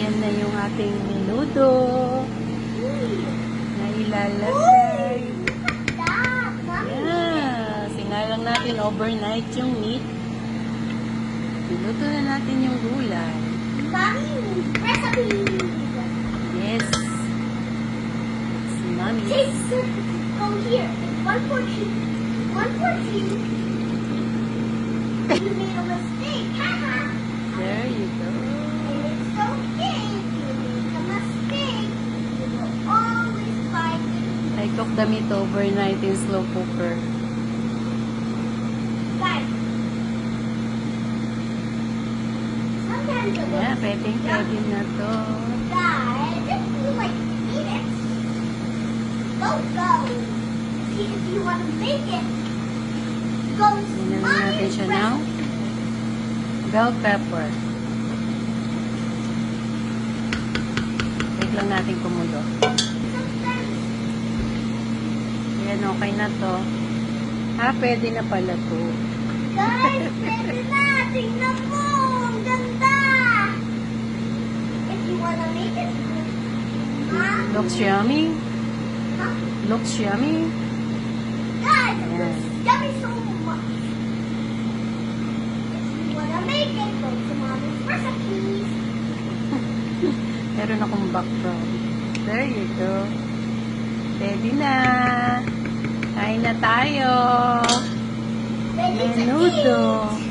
Ayan na yung ating menudo na ilalagay. Yeah. Singalang natin overnight yung meat. Piluto na natin yung gulay. Mommy, recipe. Yes. Si Mommy. Taste it. Go here. One portion. One portion. You made a mistake. Haha. There you go. It's okay. If you make a mistake, you will always find it. I cooked the meat overnight in slow cooker. Guys. Sometimes it Yeah, looks pwede na to. guys, if you like to eat it, go. See if you want to make it. Go Tingnan natin siya now. Bell pepper. Wait lang natin kumulo. Ayan, okay na to. Pwede na pala to. Guys, pwede na. Tingnan mo. Ang ganda. If you want to make it, Looks yummy. huh? Looks yummy. Guys, it Yeah. looks yummy so much. If you want to make it, go to Mommy's recipes. Meron akong background. There you go. Pwede na. Kain na tayo. Ready to Menudo. eat.